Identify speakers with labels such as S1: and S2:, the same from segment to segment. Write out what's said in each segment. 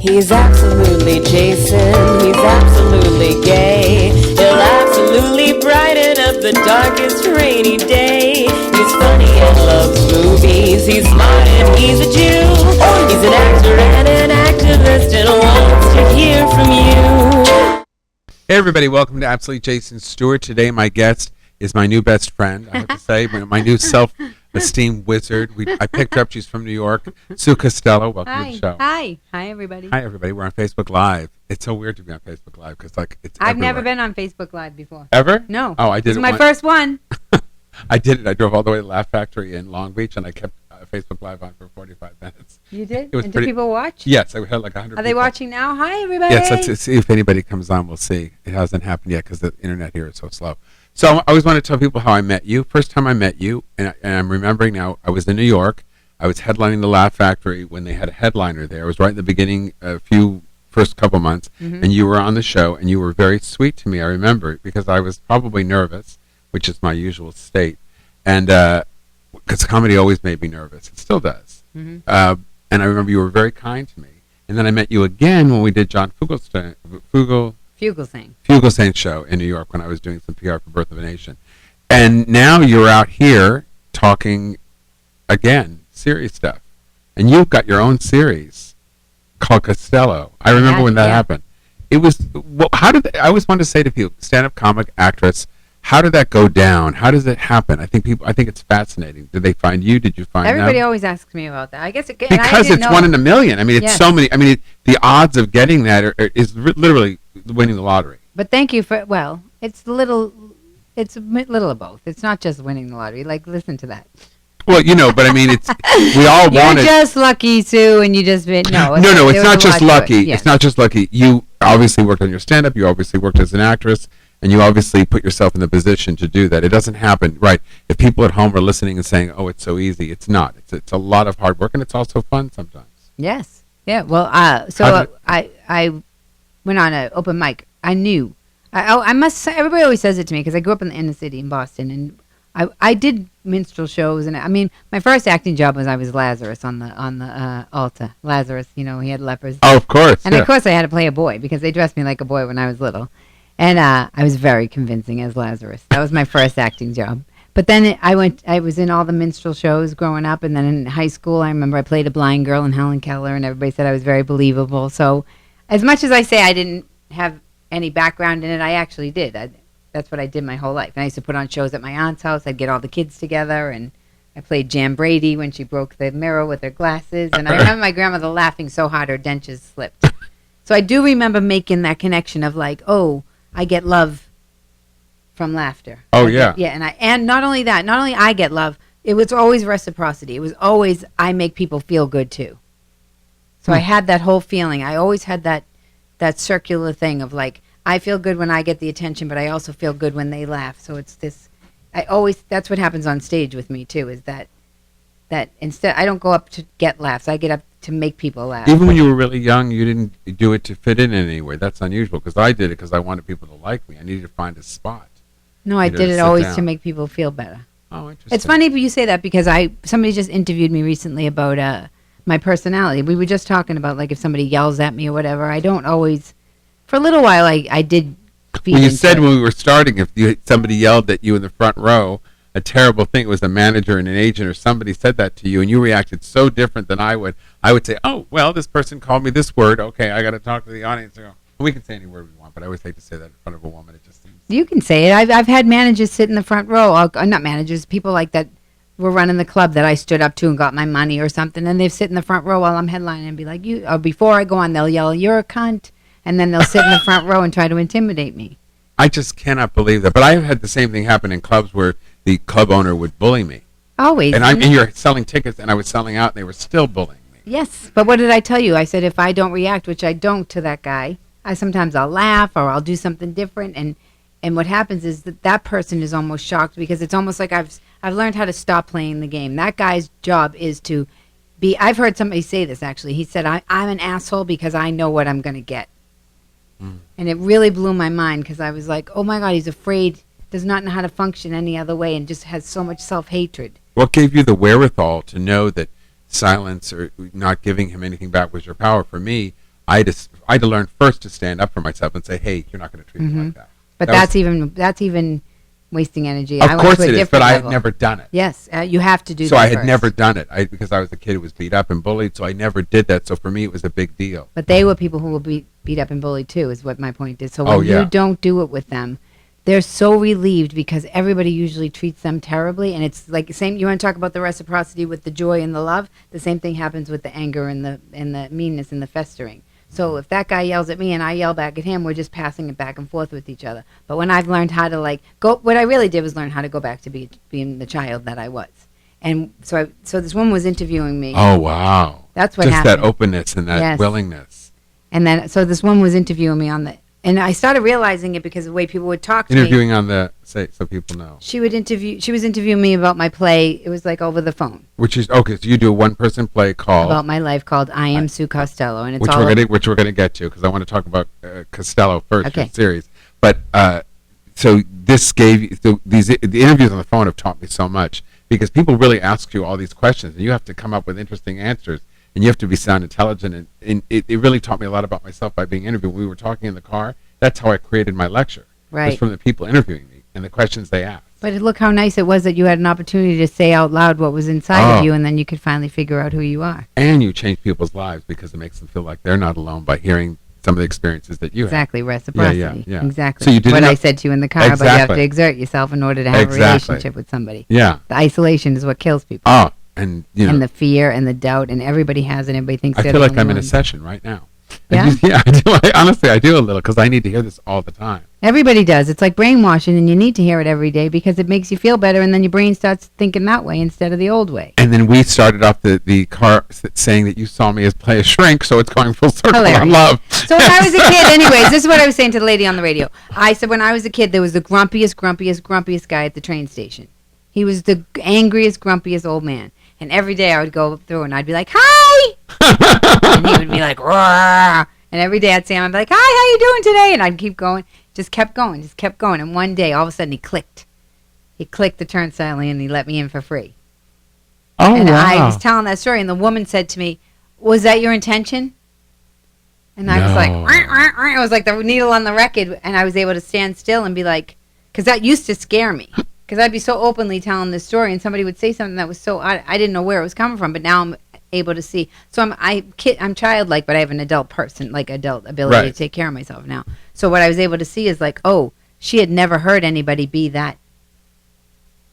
S1: He's absolutely Jason, he's absolutely gay. He'll absolutely brighten up the darkest rainy day. He's funny and loves movies, he's smart and he's a Jew. He's an actor and an activist and wants to hear from you.
S2: Hey everybody, welcome to Absolutely Jason Stuart. Today my guest is my new best friend, I have to say, my new self-esteemed wizard. I picked her up, she's from New York. Sue Costello, welcome to the show.
S3: Hi everybody.
S2: Hi everybody, we're on Facebook Live. It's so weird to be on Facebook Live because it's
S3: I've
S2: everywhere.
S3: never been on Facebook Live before.
S2: Ever?
S3: No.
S2: Oh, I did
S3: This
S2: it
S3: is my first one.
S2: I did it. I drove all the way to the Laugh Factory in Long Beach and I kept Facebook Live on for 45 minutes.
S3: You did?
S2: It was
S3: and
S2: pretty,
S3: do people watch?
S2: Yes, I had like 100
S3: Are
S2: people.
S3: they watching now? Hi everybody.
S2: Yes, let's see if anybody comes on. We'll see. It hasn't happened yet because the internet here is so slow. So I always want to tell people how I met you. First time I met you, and I'm remembering now, I was in New York. I was headlining the Laugh Factory when they had a headliner there. It was right in the beginning, first couple months, and you were on the show, and you were very sweet to me. I remember because I was probably nervous, which is my usual state, and because comedy always made me nervous. It still does. And I remember you were very kind to me. And then I met you again when we did John Fugelsang's show in New York when I was doing some PR for Birth of a Nation. And now you're out here talking again, serious stuff. And you've got your own series called Costello. I remember when that happened. It was, well, I always wanted to say to people, stand-up comic, actress, how did that go down? How does it happen? I think it's fascinating. Did they find you? Did you find them?
S3: Everybody always asks me about that. I guess it,
S2: because it's 1 in a million. I mean, it's so many. I mean, the odds of getting that is literally winning the lottery.
S3: But thank you for, well, it's a little of both. It's not just winning the lottery. Like, listen to that.
S2: Well, but I mean, we all want it.
S3: You're just lucky, Sue, and you just been, no.
S2: No, it's not just lucky.
S3: Yes.
S2: It's not just lucky. You obviously worked on your stand-up. You obviously worked as an actress. And you obviously put yourself in the position to do that. It doesn't happen, right? If people at home are listening and saying, "Oh, it's so easy," it's not. It's a lot of hard work, and it's also fun sometimes.
S3: Yes. Yeah. Well, I went on an open mic. I knew. I must say, everybody always says it to me because I grew up in the inner city in Boston, and I did minstrel shows, and I mean, my first acting job was I was Lazarus on the altar. Lazarus, he had lepers.
S2: Oh, of course.
S3: And of course, I had to play a boy because they dressed me like a boy when I was little. And I was very convincing as Lazarus. That was my first acting job. But then I was in all the minstrel shows growing up. And then in high school, I remember I played a blind girl in Helen Keller. And everybody said I was very believable. So as much as I say I didn't have any background in it, I actually did. That's what I did my whole life. And I used to put on shows at my aunt's house. I'd get all the kids together. And I played Jan Brady when she broke the mirror with her glasses. And I remember my grandmother laughing so hard her dentures slipped. So I do remember making that connection of like, oh, I get love from laughter.
S2: Oh, yeah.
S3: And not only that, not only I get love, it was always reciprocity. It was always I make people feel good too. So I had that whole feeling. I always had that circular thing of like, I feel good when I get the attention, but I also feel good when they laugh. So it's this, that's what happens on stage with me too, is that instead, I don't go up to get laughs. I get up to make people laugh.
S2: Even when you were really young, you didn't do it to fit in any way. That's unusual because I did it because I wanted people to like me. I needed to find a spot.
S3: No, I did it always to make people feel better.
S2: Oh, interesting.
S3: It's funny you say that because somebody just interviewed me recently about my personality. We were just talking about like if somebody yells at me or whatever. I don't always. For a little while, I did.
S2: Well, you said when we were starting, if somebody yelled at you in the front row, a terrible thing. It was a manager and an agent or somebody said that to you, and you reacted so different than I would. I would say, "Oh, well, this person called me this word. Okay, I got to talk to the audience." And go, we can say any word we want, but I always hate to say that in front of a woman. It just seems.
S3: You can say it. I've had managers sit in the front row. Not managers, people like that were running the club that I stood up to and got my money or something, and they sit in the front row while I'm headlining and be like, "You." Or before I go on, they'll yell, "You're a cunt," and then they'll sit in the front row and try to intimidate me.
S2: I just cannot believe that. But I've had the same thing happen in clubs where the club owner would bully me.
S3: Always.
S2: And you're selling tickets, and I was selling out, and they were still bullying me.
S3: Yes, but what did I tell you? I said if I don't react, which I don't to that guy, sometimes I'll laugh or I'll do something different, and what happens is that person is almost shocked because it's almost like I've learned how to stop playing the game. That guy's job is to be. I've heard somebody say this actually. He said I'm an asshole because I know what I'm going to get. And it really blew my mind because I was like, oh my God, he's afraid, does not know how to function any other way and just has so much self-hatred.
S2: What gave you the wherewithal to know that silence or not giving him anything back was your power? For me, I had to learn first to stand up for myself and say, hey, you're not going to treat me like that.
S3: But that's even wasting energy.
S2: Of
S3: I went
S2: course
S3: to a
S2: it is,
S3: different
S2: but I had
S3: level.
S2: never done it.
S3: Yes, you have to do
S2: So
S3: that
S2: I had
S3: first.
S2: never done it because I was a kid who was beat up and bullied, so I never did that. So for me, it was a big deal.
S3: But they were people who will be beat up and bullied too, is what my point is. So when
S2: Oh, yeah.
S3: you don't do it with them, they're so relieved because everybody usually treats them terribly. And it's like same. You want to talk about the reciprocity with the joy and the love? The same thing happens with the anger and the meanness and the festering. So if that guy yells at me and I yell back at him, we're just passing it back and forth with each other. But when I've learned how to what I really did was learn how to go back to being the child that I was. And so this woman was interviewing me.
S2: Oh, wow.
S3: That's what
S2: Just
S3: happened.
S2: that openness and that
S3: Yes.
S2: willingness.
S3: And then, so this woman was interviewing me and I started realizing it because of the way people would talk to
S2: Interviewing
S3: me.
S2: on the, say, so people know.
S3: She was interviewing me about my play. It was like over the phone
S2: Which is, okay, so you do a one-person play called,
S3: about my life called I Am Sue Costello. And it's
S2: which
S3: all
S2: we're gonna get to, because I want to talk about Costello first,
S3: Okay.
S2: your series. But, so this gave you, so the interviews on the phone have taught me so much, because people really ask you all these questions, and you have to come up with interesting answers. And you have to sound intelligent, and it really taught me a lot about myself by being interviewed. When we were talking in the car, that's how I created my lecture.
S3: Right.
S2: Was from the people interviewing me and the questions they asked.
S3: But look how nice it was that you had an opportunity to say out loud what was inside
S2: Oh.
S3: of you, and then you could finally figure out who you are.
S2: And you change people's lives because it makes them feel like they're not alone by hearing some of the experiences that you
S3: Exactly, reciprocity.
S2: yeah.
S3: Exactly.
S2: So you didn't
S3: what
S2: know-
S3: I said to you in the car, but you have
S2: Exactly.
S3: to exert yourself in order to have
S2: Exactly.
S3: a relationship with somebody.
S2: have. Yeah.
S3: The isolation is what kills people.
S2: Oh, and you know,
S3: And the fear and the doubt, and everybody has it. Everybody thinks
S2: I
S3: they're
S2: feel
S3: the
S2: like I'm
S3: only
S2: in a
S3: one.
S2: session right now.
S3: Yeah?
S2: Yeah, I do. Honestly, I do a little because I need to hear this all the time.
S3: Everybody does. It's like brainwashing, and you need to hear it every day because it makes you feel better, and then your brain starts thinking that way instead of the old way.
S2: And then we started off the car saying that you saw me as play a shrink, so it's going full circle on
S3: Hilarious.
S2: love.
S3: So when I was a kid, anyways, this is what I was saying to the lady on the radio. I said when I was a kid, there was the grumpiest guy at the train station. He was the angriest, grumpiest old man. And every day I would go through and I'd be like, hi! And he would be like, roar! And every day I'd say, I'd be like, hi, how you doing today? And I'd keep going, just kept going. And one day, all of a sudden, he clicked. He clicked the turnstile and he let me in for free.
S2: Oh,
S3: And
S2: wow.
S3: I was telling that story, and the woman said to me, was that your intention? And I was like,
S2: No.
S3: it was like the needle on the record, and I was able to stand still and be like, because that used to scare me. Because I'd be so openly telling this story, and somebody would say something that was so odd. I didn't know where it was coming from, but now I'm able to see. So I'm childlike, but I have an adult ability
S2: Right.
S3: to take care of myself now. So what I was able to see is like, oh, she had never heard anybody be that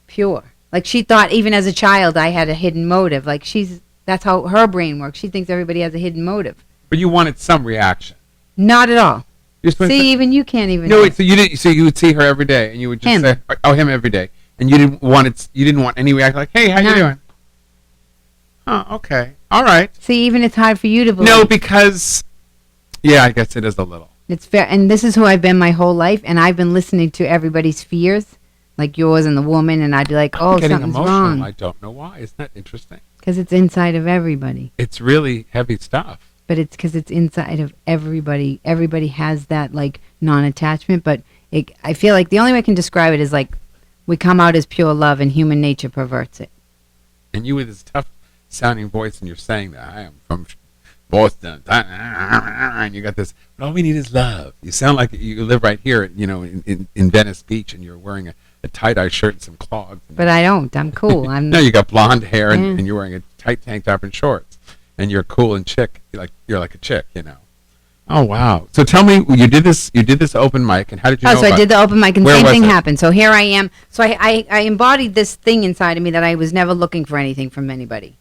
S3: pure. Like she thought, even as a child, I had a hidden motive. Like that's how her brain works. She thinks everybody has a hidden motive.
S2: But you wanted some reaction.
S3: Not at all.
S2: You're supposed
S3: See,
S2: to,
S3: even you can't even.
S2: no, wait, so you didn't. So you would see her every day, and you would just
S3: Him.
S2: say, "Oh, him every day," and you didn't want it. You didn't want any reaction, like, "Hey, how you
S3: None.
S2: doing?" Oh, okay, all right.
S3: See, even it's hard for you to believe.
S2: No, because, yeah, I guess it is a little.
S3: It's fair, and this is who I've been my whole life, and I've been listening to everybody's fears, like yours and the woman, and I'd be like,
S2: I'm
S3: "Oh,
S2: getting
S3: something's
S2: emotional.
S3: wrong,"
S2: I don't know why. Isn't that interesting?
S3: because it's inside of everybody.
S2: It's really heavy stuff.
S3: But it's because it's inside of everybody. Everybody has that like non-attachment, but I feel like the only way I can describe it is like we come out as pure love, and human nature perverts it.
S2: And you with this tough sounding voice, and you're saying that I am from Boston, and you got this. But all we need is love. You sound like you live right here, you know, in Venice Beach, and you're wearing a tie-dye shirt and some clogs.
S3: But I don't. I'm cool. I'm
S2: No, you got blonde hair, and,
S3: Yeah.
S2: and you're wearing a tight tank top and shorts, and you're cool and chick. You're like a chick, you know. Oh wow! So tell me, you did this open mic, and how did you know
S3: so I
S2: about
S3: did the open mic, and
S2: Where
S3: same
S2: was
S3: thing
S2: it?
S3: happened. So here I am. So I embodied this thing inside of me that I was never looking for anything from anybody.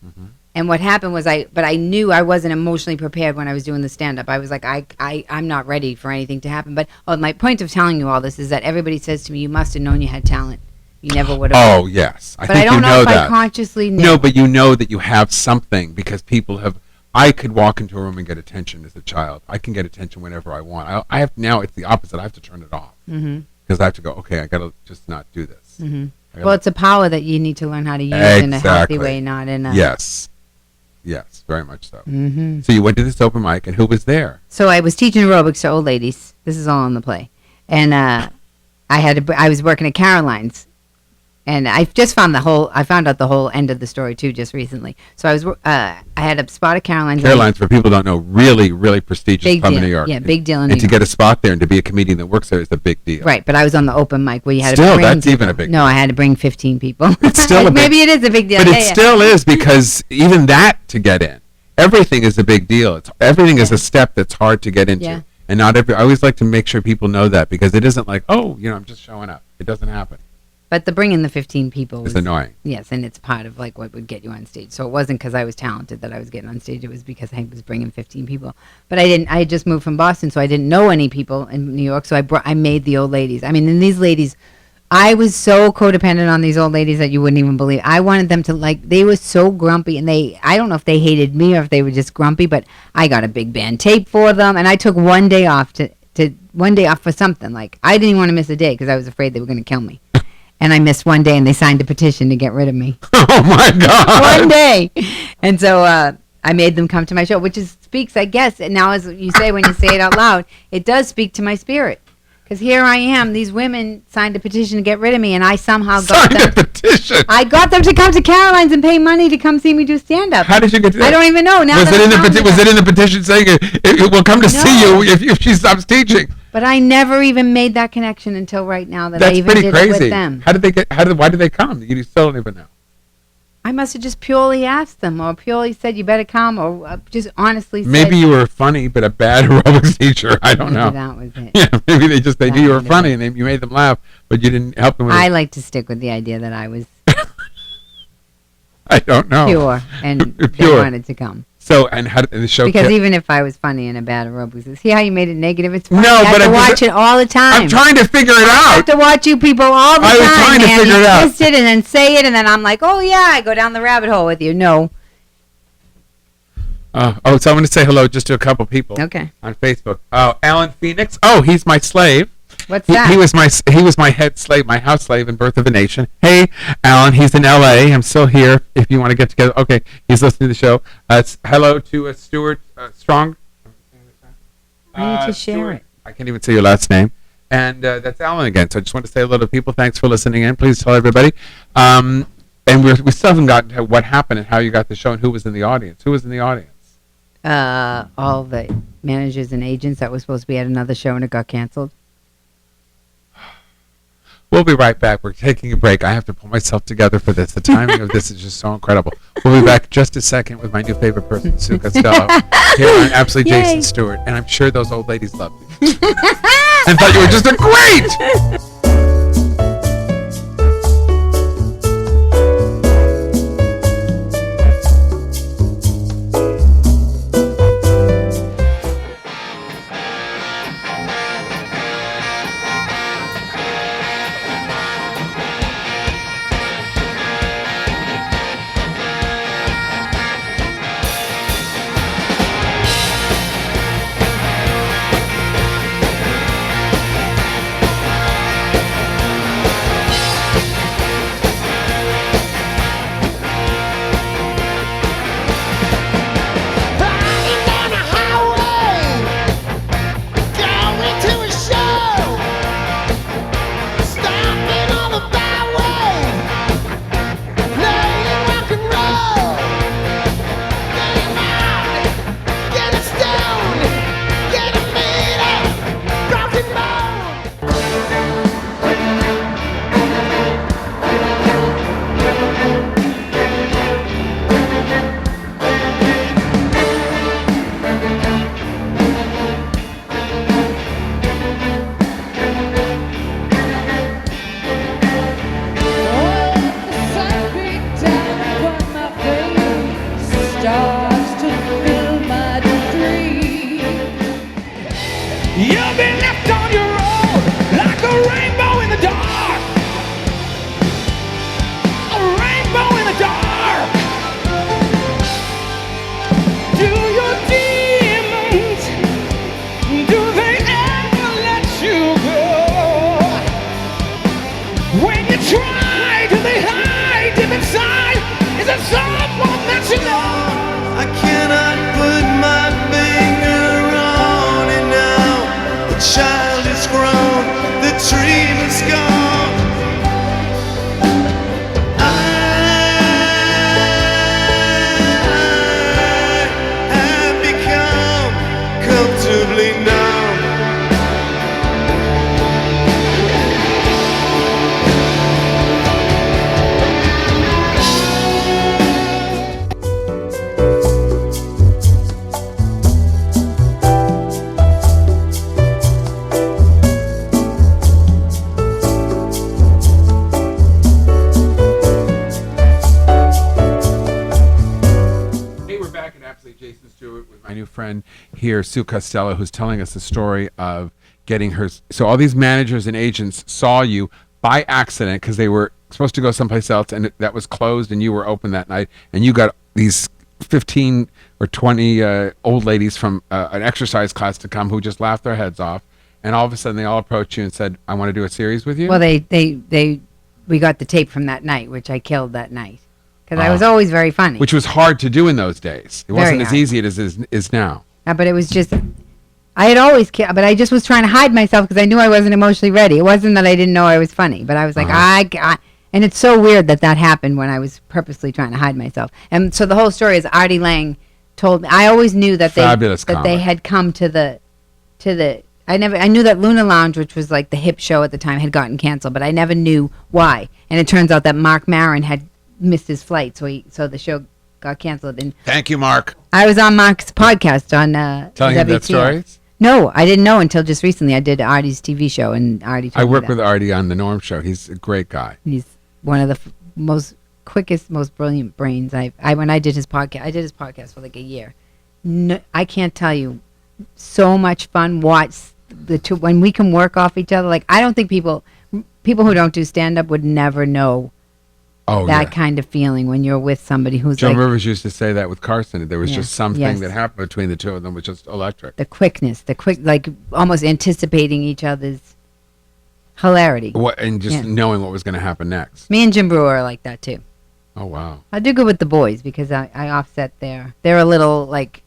S2: Mhm.
S3: And what happened was but I knew I wasn't emotionally prepared when I was doing the stand-up. I was like, I'm not ready for anything to happen. But my point of telling you all this is that everybody says to me, you must have known you had talent. You never would have.
S2: Oh yes, I
S3: but
S2: think
S3: I don't
S2: you
S3: know if
S2: that.
S3: I consciously knew.
S2: No, but you know that you have something because people have. I could walk into a room and get attention as a child. I can get attention whenever I want. I have now. It's the opposite. I have to turn it off because I have to go. Okay, I got to just not do this.
S3: Mhm.
S2: I gotta-
S3: Well, it's a power that you need to learn how to use in a healthy
S2: Exactly.
S3: way, not in a.
S2: Yes, very much so.
S3: Mm-hmm.
S2: So you went to this open mic, and who was there?
S3: So I was teaching aerobics to old ladies. This is all on the play, and I was working at Caroline's, And I just found I found out the whole end of the story too just recently. So I had a spot at Caroline's.
S2: Caroline's, for people who don't know, really, really prestigious club in New York.
S3: Yeah, big deal in New
S2: And to
S3: York.
S2: get a spot there and to be a comedian that works there is a big deal.
S3: Right, but I was on the open mic where you had
S2: Still,
S3: to bring
S2: that's
S3: people.
S2: even a big
S3: No,
S2: deal.
S3: I had to bring 15 people.
S2: It's still a big,
S3: maybe it is a big deal.
S2: but
S3: Yeah,
S2: it
S3: yeah.
S2: still is, because even that to get in, everything is a big deal. Everything is a step that's hard to get into.
S3: Yeah.
S2: And not every. I always like to make sure people know that, because it isn't like, oh, I'm just showing up. It doesn't happen.
S3: But the bringing the 15 people was
S2: It's annoying.
S3: Yes, and it's part of like what would get you on stage. So it wasn't because I was talented that I was getting on stage. It was because I was bringing 15 people. But I had just moved from Boston, so I didn't know any people in New York. So I made the old ladies. I mean, and these ladies, I was so codependent on these old ladies that you wouldn't even believe. I wanted them to they were so grumpy, and I don't know if they hated me or if they were just grumpy, but I got a big band tape for them, and I took one day off for something. Like, I didn't even want to miss a day because I was afraid they were going to kill me. And I missed one day, and they signed a petition to get rid of me.
S2: Oh my God!
S3: One day, and so I made them come to my show, which speaks, I guess. And now, as you say, when you say it out loud, it does speak to my spirit. Because here I am, these women signed a petition to get rid of me, and I somehow got them.
S2: Signed a petition.
S3: I got them to come to Caroline's and pay money to come see me do stand up.
S2: How did you get to that?
S3: I don't even know. Now
S2: was
S3: that
S2: it in
S3: I'm
S2: the
S3: telling
S2: was
S3: you
S2: it in the petition saying it will come to see
S3: No.
S2: you if she stops teaching?
S3: But I never even made that connection until right now that I
S2: That's
S3: even
S2: pretty
S3: did it
S2: crazy.
S3: with them.
S2: Why did they come? You still don't even know.
S3: I must have just purely asked them, or purely said, "You better come," or just honestly said.
S2: Maybe you were funny, but a bad aerobics teacher. I don't know.
S3: That was it.
S2: Yeah, maybe they knew you were
S3: That
S2: funny and you made them laugh, but you didn't help them with
S3: I
S2: it.
S3: like to stick with the idea that I was
S2: I don't know.
S3: pure and they
S2: Pure.
S3: wanted to come.
S2: So, and how did the show
S3: Because even if I was funny and a bad aerobics, see how you made it negative? It's funny.
S2: No,
S3: I have
S2: but
S3: to
S2: I'm just-
S3: watch it all the time.
S2: I'm trying to figure it
S3: I have
S2: out.
S3: to watch you people all the
S2: I
S3: time.
S2: was trying to
S3: man.
S2: figure
S3: You
S2: it out.
S3: twist it and then say it, and then I'm like, oh yeah, I go down the rabbit hole with you. No.
S2: So I'm going to say hello just to a couple people
S3: Okay.
S2: on Facebook. Oh, Alan Phoenix. Oh, he's my slave.
S3: What's
S2: He,
S3: that?
S2: he was my head slave, my house slave in Birth of a Nation. Hey, Alan, he's in L.A. I'm still here. If you want to get together, okay. He's listening to the show. Hello to Stuart Strong.
S3: I need to share
S2: Stuart.
S3: it.
S2: I can't even say your last name. And that's Alan again. So I just want to say hello to people. Thanks for listening in. Please tell everybody. And we still haven't gotten to what happened and how you got the show and who was in the audience. Who was in the audience?
S3: All the managers and agents that was supposed to be at another show and it got canceled.
S2: We'll be right back. We're taking a break. I have to pull myself together for this. The timing of this is just so incredible. We'll be back just a second with my new favorite person, Sue Costello, here on Absolutely
S3: Yay.
S2: Jason Stewart. And I'm sure those old ladies loved you. And thought you were just a great.
S4: You've been left on your own like a rainbow in the dark. A rainbow in the dark. Do your demons, do they ever let you go? When you try, do they hide deep inside? Is it someone that you know?
S5: I cannot put my finger on it now. The child is grown, the dream is gone.
S2: Stuart with my new friend here, Sue Costello, who's telling us the story of getting her. So all these managers and agents saw you by accident because they were supposed to go someplace else, and that was closed, and you were open that night, and you got these 15 or 20 old ladies from an exercise class to come who just laughed their heads off, and all of a sudden they all approached you and said, "I want to do a series with you."
S3: Well, we got the tape from that night, which I killed that night because I was always very funny.
S2: Which was hard to do in those days. It wasn't as
S3: hard.
S2: easy as it is now.
S3: But it was just, I had always killed, but I just was trying to hide myself because I knew I wasn't emotionally ready. It wasn't that I didn't know I was funny, but I was like, and it's so weird that happened when I was purposely trying to hide myself. And so the whole story is Artie Lang told me. I always knew that they had come to the. I knew that Luna Lounge, which was like the hip show at the time, had gotten canceled, but I never knew why. And it turns out that Mark Maron had missed his flight, so the show got canceled. And
S2: Thank you, Mark.
S3: I was on Mark's podcast on
S2: Telling him that
S3: WTF.
S2: story?
S3: No, I didn't know until just recently. I did Artie's TV show, and Artie told
S2: I
S3: me
S2: work
S3: that.
S2: with Artie on the Norm Show. He's a great guy.
S3: He's one of the most quickest, most brilliant brains. When I did his podcast for like a year. No, I can't tell you, so much fun. Watch the two when we can work off each other. Like I don't think people who don't do stand up would never know that kind of feeling when you're with somebody who's
S2: Joan
S3: like
S2: Rivers used to say that with Carson. There was
S3: Yeah.
S2: just something
S3: Yes.
S2: that happened between the two of them was just electric.
S3: the quickness, like almost anticipating each other's hilarity.
S2: And just
S3: Yeah.
S2: knowing what was going to happen next.
S3: Me and Jim Brewer are like that too.
S2: Oh, wow.
S3: I do good with the boys because I offset they're a little like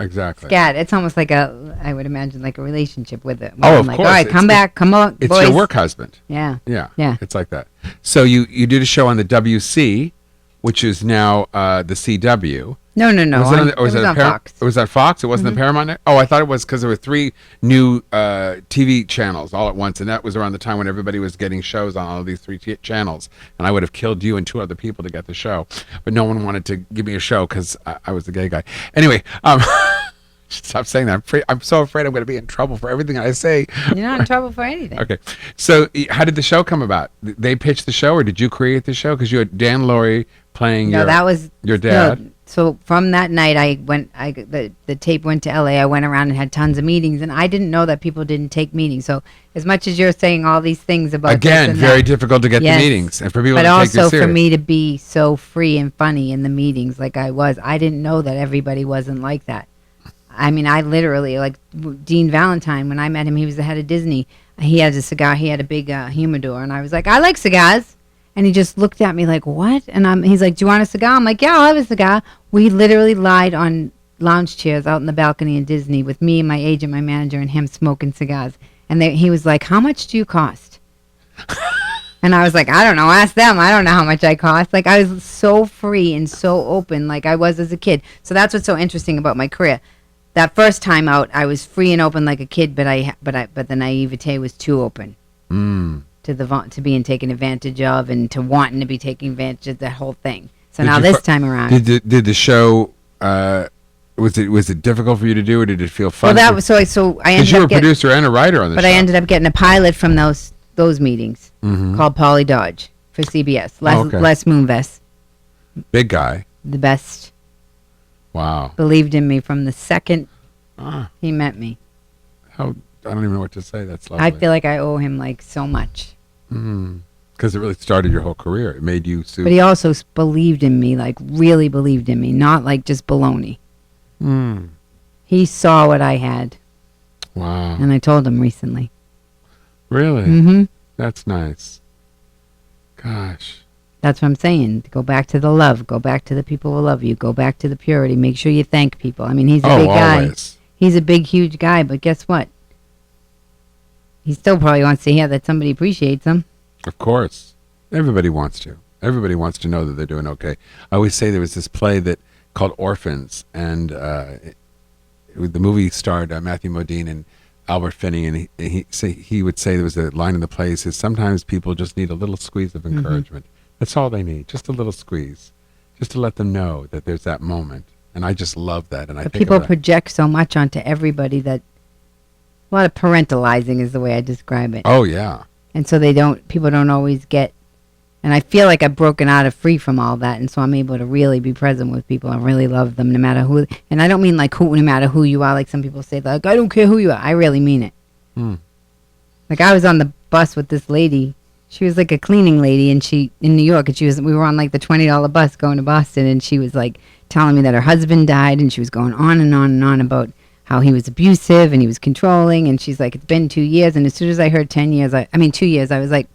S2: Exactly.
S3: scat. It's almost like I would imagine like a relationship with it.
S2: Oh,
S3: I'm
S2: of
S3: like,
S2: course.
S3: all right, come back, come on,
S2: It's
S3: boys.
S2: your work husband.
S3: Yeah.
S2: Yeah.
S3: Yeah.
S2: It's like that. So you did a show on the WC, which is now the CW.
S3: No.
S2: Was it on,
S3: it was on Fox.
S2: It was on Fox? It wasn't the Paramount Net? Oh, I thought it was because there were 3 new TV channels all at once, and that was around the time when everybody was getting shows on all of these 3 channels, and I would have killed you and 2 other people to get the show, but no one wanted to give me a show because I was the gay guy. Anyway, stop saying that. I'm so afraid I'm going to be in trouble for everything I say.
S3: You're not in trouble for anything.
S2: Okay. So how did the show come about? They pitched the show, or did you create the show? Because you had Dan Laurie playing
S3: No, that was
S2: your dad.
S3: No, so from that night, the tape went to LA. I went around and had tons of meetings, and I didn't know that people didn't take meetings. So as much as you're saying all these things about this
S2: Again,
S3: and
S2: very
S3: that,
S2: difficult to get
S3: Yes.
S2: the meetings, and for people
S3: but
S2: to take you
S3: also
S2: serious.
S3: for me to be so free and funny in the meetings like I was, I didn't know that everybody wasn't like that. I mean, I literally, like Dean Valentine, when I met him, he was the head of Disney. He had a cigar. He had a big humidor, and I was like, I like cigars. And he just looked at me like, what? And he's like, do you want a cigar? I'm like, yeah, I'll have a cigar. We literally lied on lounge chairs out in the balcony in Disney with me, my agent, my manager, and him smoking cigars. And he was like, how much do you cost? And I was like, I don't know. Ask them. I don't know how much I cost. Like, I was so free and so open like I was as a kid. So that's what's so interesting about my career. That first time out, I was free and open like a kid, but the naivete was too open. To being taken advantage of and to wanting to be taken advantage of the whole thing. So
S2: Did
S3: now
S2: you
S3: this time around,
S2: Did the show? Was it difficult for you to do, or did it feel fun?
S3: well, that was so I
S2: Because
S3: ended
S2: you were
S3: up
S2: a producer and a writer on the
S3: but
S2: show.
S3: I ended up getting a pilot from those meetings called Polly Dodge for CBS.
S2: Okay.
S3: Les Moonves,
S2: Big guy.
S3: the best,
S2: Wow.
S3: believed in me from the second
S2: Ah,
S3: he met me.
S2: I don't even know what to say. That's lovely.
S3: I feel like I owe him like so much.
S2: Because it really started your whole career. It made you
S3: But he also believed in me, like really believed in me, not like just baloney. He saw what I had,
S2: Wow.
S3: and I told him recently.
S2: Really?
S3: Mm-hmm.
S2: That's nice. Gosh.
S3: That's what I'm saying. Go back to the love. Go back to the people who love you. Go back to the purity. Make sure you thank people. I mean, he's a big guy.
S2: Always.
S3: He's a big, huge guy, but guess what? He still probably wants to hear that somebody appreciates him.
S2: Of course. Everybody wants to. Everybody wants to know that they're doing okay. I always say there was this play called Orphans, and the movie starred Matthew Modine and Albert Finney, and he would say there was a line in the play that says, sometimes people just need a little squeeze of encouragement. That's all they need, just a little squeeze, just to let them know that there's that moment. And I just love that. And I
S3: But
S2: think
S3: people
S2: of that.
S3: project so much onto everybody that a lot of parentalizing is the way I describe it.
S2: Oh, yeah.
S3: And so people don't always get And I feel like I've broken out of free from all that, and so I'm able to really be present with people and really love them no matter who. And I don't mean like who, no matter who you are. Like some people say, like I don't care who you are. I really mean it. Like I was on the bus with this lady. She was like a cleaning lady, and she in New York, and we were on like the $20 bus going to Boston, and she was like telling me that her husband died, and she was going on and on and on about how he was abusive and he was controlling, and she's like, it's been 2 years, and as soon as I heard 2 years, I was like,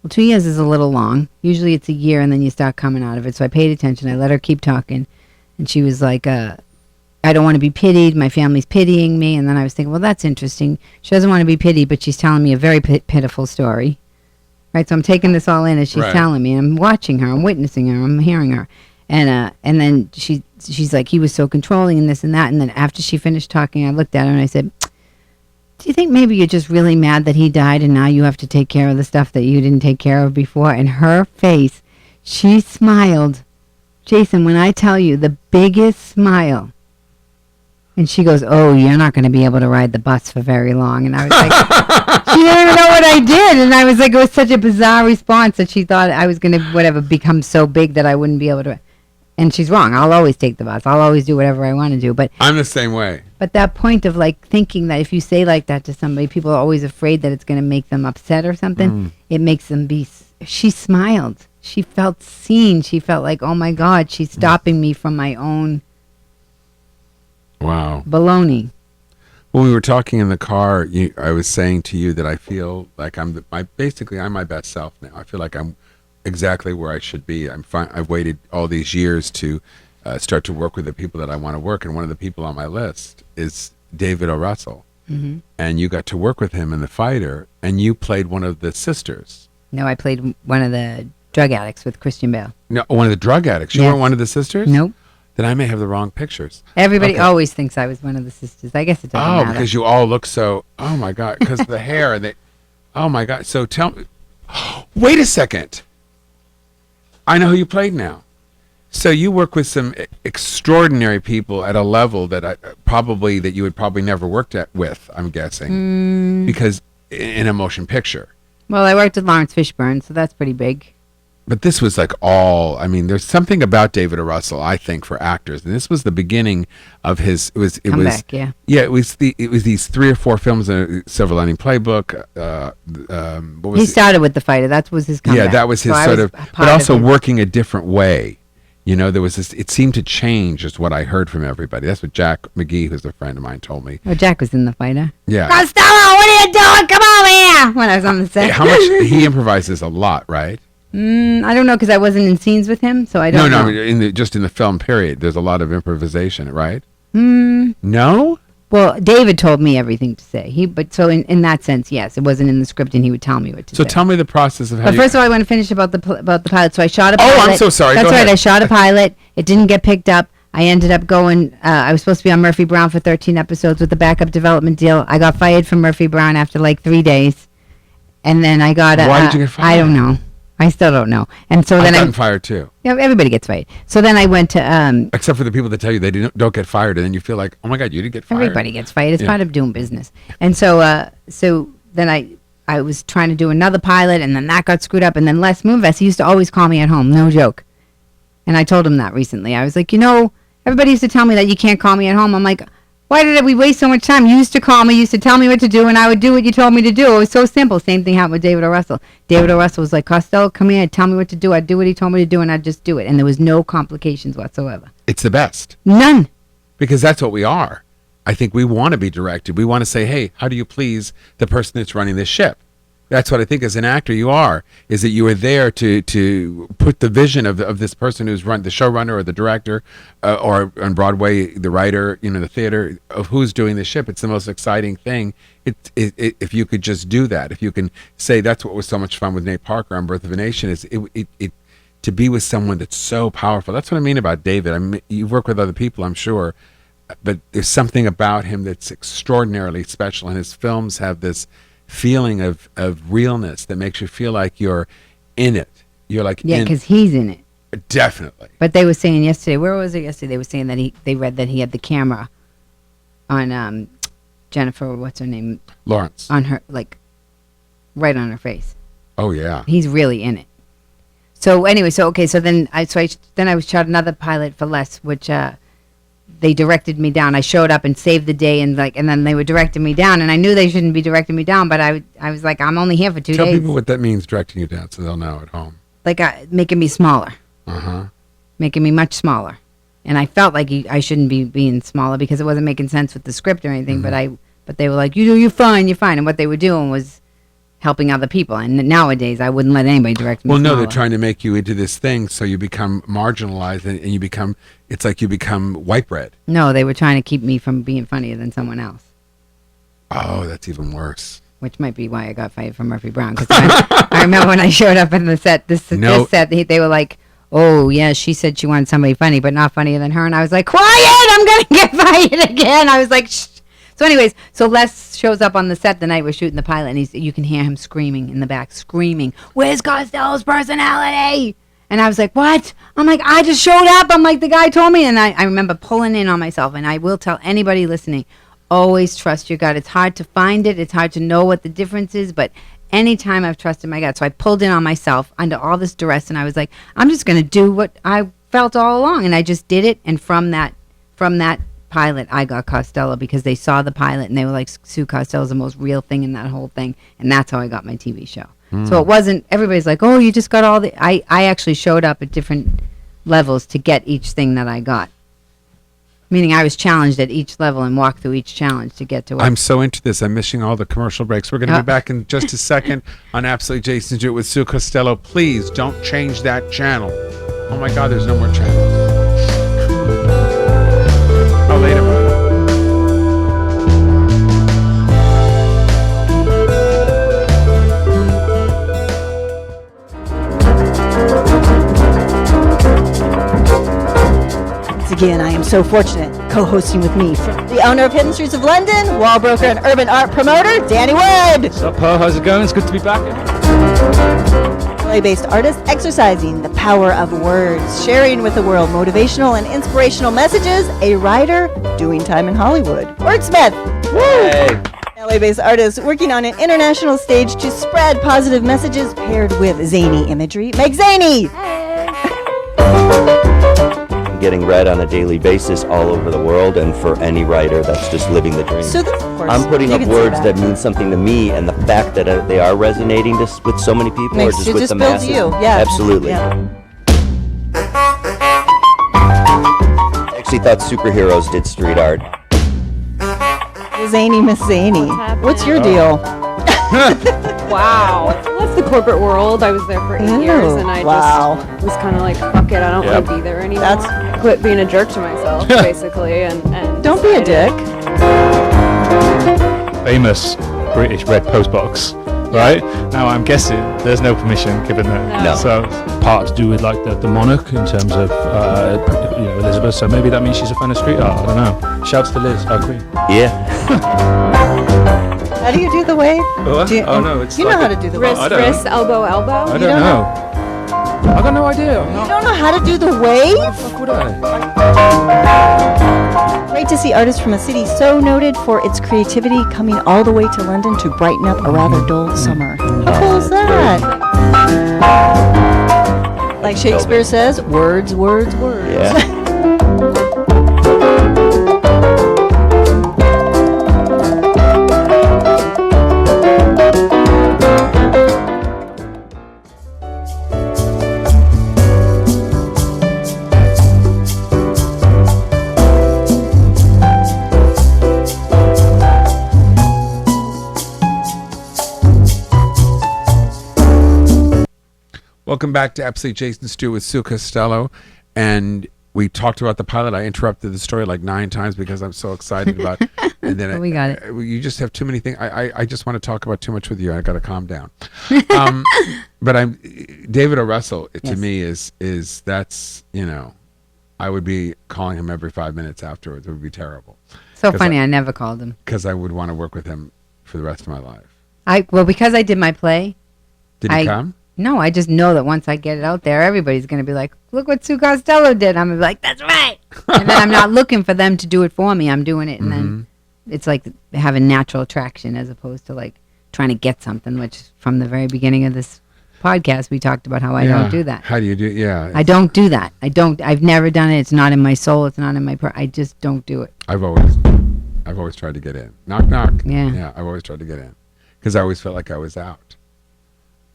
S3: well, 2 years is a little long. Usually it's a year, and then you start coming out of it. So I paid attention. I let her keep talking, and she was like, I don't want to be pitied. My family's pitying me. And then I was thinking, well, that's interesting. She doesn't want to be pitied, but she's telling me a very pitiful story. Right, so I'm taking this all in as she's telling me. I'm watching her. I'm witnessing her. I'm hearing her. And then she's like, he was so controlling and this and that. And then after she finished talking, I looked at her and I said, do you think maybe you're just really mad that he died and now you have to take care of the stuff that you didn't take care of before? And her face, she smiled. Jason, when I tell you, the biggest smile. And she goes, oh, you're not going to be able to ride the bus for very long. And I was like, she didn't even know what I did. And I was like, it was such a bizarre response that she thought I was going to, become so big that I wouldn't be able to. And she's wrong. I'll always take the bus. I'll always do whatever I want to do. But
S2: I'm the same way.
S3: But that point of like thinking that if you say like that to somebody, people are always afraid that it's going to make them upset or something. It makes them be. She smiled. She felt seen. She felt like, oh my God, she's stopping me from my own.
S2: Wow.
S3: Baloney.
S2: When we were talking in the car, I was saying to you that I feel like I'm my best self now. I feel like I'm exactly where I should be. I'm fine. I've waited all these years to start to work with the people that I want to work, and one of the people on my list is David O. Russell. And you got to work with him in The Fighter, and you played one of the sisters.
S3: No, I played one of the drug addicts with Christian Bale.
S2: No, one of the drug addicts. You weren't one of the sisters?
S3: Nope.
S2: Then I may have the wrong pictures.
S3: Everybody always thinks I was one of the sisters. I guess it doesn't matter.
S2: Oh, because you all look so, oh my God, because the hair and oh my God. So tell me, wait a second. I know who you played now. So you work with some extraordinary people at a level that that you would probably never worked with, I'm guessing, because in a motion picture.
S3: Well, I worked with Lawrence Fishburne, so that's pretty big.
S2: But this was like there's something about David O. Russell, I think, for actors, and this was the beginning of his.
S3: Comeback, yeah.
S2: Yeah, it was these 3 or 4 films in a Silver Lining Playbook.
S3: He started with The Fighter. That was his comeback.
S2: Yeah, that was his but also working a different way. You know, there was this. It seemed to change, is what I heard from everybody. That's what Jack McGee, who's a friend of mine, told me.
S3: Oh, Jack was in The Fighter.
S2: Yeah.
S3: Costello, what are you doing? Come over here! When I was on the set.
S2: How much he improvises a lot, right?
S3: I don't know, because I wasn't in scenes with him, so I don't know.
S2: No, just in the film period, there's a lot of improvisation, right? No?
S3: Well, David told me everything to say. But in that sense, yes, it wasn't in the script, and he would tell me what to say.
S2: So tell me the process of how.
S3: But first of all, I want to finish about the pilot. So I shot a pilot.
S2: Oh, I'm so sorry.
S3: That's
S2: Go
S3: right.
S2: ahead.
S3: I shot a pilot. It didn't get picked up. I ended up going. I was supposed to be on Murphy Brown for 13 episodes with the backup development deal. I got fired from Murphy Brown after like 3 days, and then I got.
S2: Why did you get fired?
S3: I don't know. I still don't know. And so then
S2: I've gotten fired too.
S3: Yeah, everybody gets fired. So then I went to
S2: except for the people that tell you they don't get fired, and then you feel like, oh my God, you didn't get fired.
S3: Everybody gets fired. It's part of doing business. And so then I was trying to do another pilot, and then that got screwed up. And then Les Moonves, he used to always call me at home, no joke. And I told him that recently. I was like, everybody used to tell me that you can't call me at home. I'm like, why did we waste so much time? You used to call me, used to tell me what to do, and I would do what you told me to do. It was so simple. Same thing happened with David O. Russell. David O. Russell was like, Costello, come here, tell me what to do. I'd do what he told me to do, and I'd just do it. And there was no complications whatsoever.
S2: It's the best.
S3: None.
S2: Because that's what we are. I think we want to be directed. We want to say, hey, how do you please the person that's running this ship? That's what I think as an actor you are, is that you are there to put the vision of this person who's the showrunner or the director, or on Broadway, the writer, the theater, of who's doing the ship. It's the most exciting thing. If you could just do that, if you can say that's what was so much fun with Nate Parker on Birth of a Nation, is to be with someone that's so powerful. That's what I mean about David. I mean, you've worked with other people, I'm sure, but there's something about him that's extraordinarily special, and his films have this feeling of realness that makes you feel like you're in it. You're like,
S3: yeah, because he's in it.
S2: Definitely.
S3: But they were saying yesterday, where was it yesterday? They were saying that they read that he had the camera on Jennifer, what's her name?
S2: Lawrence.
S3: On her, like, right on her face.
S2: Oh, yeah.
S3: He's really in it. So anyway, so then I was shot another pilot for less, which they directed me down. I showed up and saved the day, and then they were directing me down, and I knew they shouldn't be directing me down, but I was like, I'm only here for 2
S2: Tell
S3: days.
S2: people what that means, directing you down, so they'll know at home.
S3: Like making me smaller, making me much smaller, and I felt like I shouldn't be being smaller because it wasn't making sense with the script or anything. But they were like, you're fine, and what they were doing was helping other people. And nowadays, I wouldn't let anybody direct me.
S2: Well, no,
S3: smaller.
S2: they're trying to make you into this thing, so you become marginalized, and you become. It's like you become white bread.
S3: No, they were trying to keep me from being funnier than someone else.
S2: Oh, that's even worse.
S3: Which might be why I got fired from Murphy Brown. Because I remember when I showed up in the set, this set, they were like, "Oh yeah, she said she wanted somebody funny, but not funnier than her." And I was like, "Quiet! I'm gonna get fired again." I was like, "Shh." So anyways, so Les shows up on the set the night we're shooting the pilot, and you can hear him screaming in the back, screaming, "Where's Costello's personality?" And I was like, "What?" I'm like, "I just showed up." I'm like, "The guy told me." And I remember pulling in on myself, and I will tell anybody listening, always trust your gut. It's hard to find it. It's hard to know what the difference is, but anytime I've trusted my gut. So I pulled in on myself under all this duress, and I was like, I'm just going to do what I felt all along. And I just did it. And from that pilot, I got Costello because they saw the pilot and they were like, Sue Costello's the most real thing in that whole thing. And that's how I got my TV show. So it wasn't, everybody's like, oh, you just got all the, I actually showed up at different levels to get each thing that I got. Meaning I was challenged at each level and walked through each challenge to get to it.
S2: I'm so into this. I'm missing all the commercial breaks. We're going to be back in just a second on Absolutely Jason Stewart with Sue Costello. Please don't change that channel. Oh my God, there's no more channels. Oh, later, bud.
S6: Again, I am so fortunate co-hosting with me the owner of Hidden Streets of London, wall broker and urban art promoter, Danny Wood.
S7: What's up, Pearl? How's it going? It's good to be back.
S6: LA-based artist exercising the power of words, sharing with the world motivational and inspirational messages, a writer doing time in Hollywood. Wordsmith.
S7: Hey.
S6: LA-based artist working on an international stage to spread positive messages paired with zany imagery. Meg Zaney.
S8: Getting read on a daily basis all over the world, and for any writer that's just living the dream.
S6: So of course,
S8: I'm putting
S6: you
S8: up
S6: can say
S8: words that mean something to me, and the fact that they are resonating with so many people,
S6: Makes
S8: or just
S6: you
S8: with
S6: just
S8: the
S6: build
S8: masses.
S6: you. Yeah.
S8: Absolutely.
S6: Yeah.
S8: I actually thought superheroes did street art.
S6: Zany Miss Zany. What's your deal?
S9: Wow. That's the corporate world. I was there for 8 years, and I just was kind of like, fuck it, I don't want to be there anymore. I quit being a jerk to myself, basically, and
S6: Don't be a dick.
S7: Famous British red postbox, right? Now I'm guessing there's no permission given that.
S8: No.
S7: So part to do with like the monarch in terms of Elizabeth. So maybe that means she's a fan of street art. I don't know. Shouts to Liz, our queen.
S8: Yeah.
S6: How do you do the wave?
S7: Oh,
S6: Do you,
S7: no, it's
S6: you know how to do the wave.
S9: wrist,
S7: I don't know.
S9: wrist, elbow, elbow.
S7: I
S6: You
S7: don't
S6: don't
S7: know. I got no idea. I'm
S6: You
S7: not.
S6: don't know how to do the wave?
S7: Fuck would I?
S6: Great to see artists from a city so noted for its creativity coming all the way to London to brighten up a rather dull summer. How cool is that? Like Shakespeare says, words, words, words.
S8: Yeah.
S2: Welcome back to Absolutely Jason Stewart with Sue Costello. And we talked about the pilot. I interrupted the story like 9 times because I'm so excited about it. And then
S3: We got it.
S2: You just have too many things. I just want to talk about too much with you. I got to calm down. But David O. Russell to me is that's, I would be calling him every 5 minutes afterwards. It would be terrible.
S3: So funny, I never called him.
S2: Because I would want to work with him for the rest of my life.
S3: Because I did my play.
S2: Did he come?
S3: No, I just know that once I get it out there, everybody's going to be like, look what Sue Costello did. I'm going to be like, that's right. And then I'm not looking for them to do it for me. I'm doing it. And then it's like having natural attraction as opposed to like trying to get something, which from the very beginning of this podcast, we talked about how I don't do that.
S2: How do you do? Yeah.
S3: I don't do that. I've never done it. It's not in my soul. It's not in my. I just don't do it.
S2: I've always tried to get in. Knock, knock.
S3: Yeah.
S2: Yeah. I've always tried to get in because I always felt like I was out.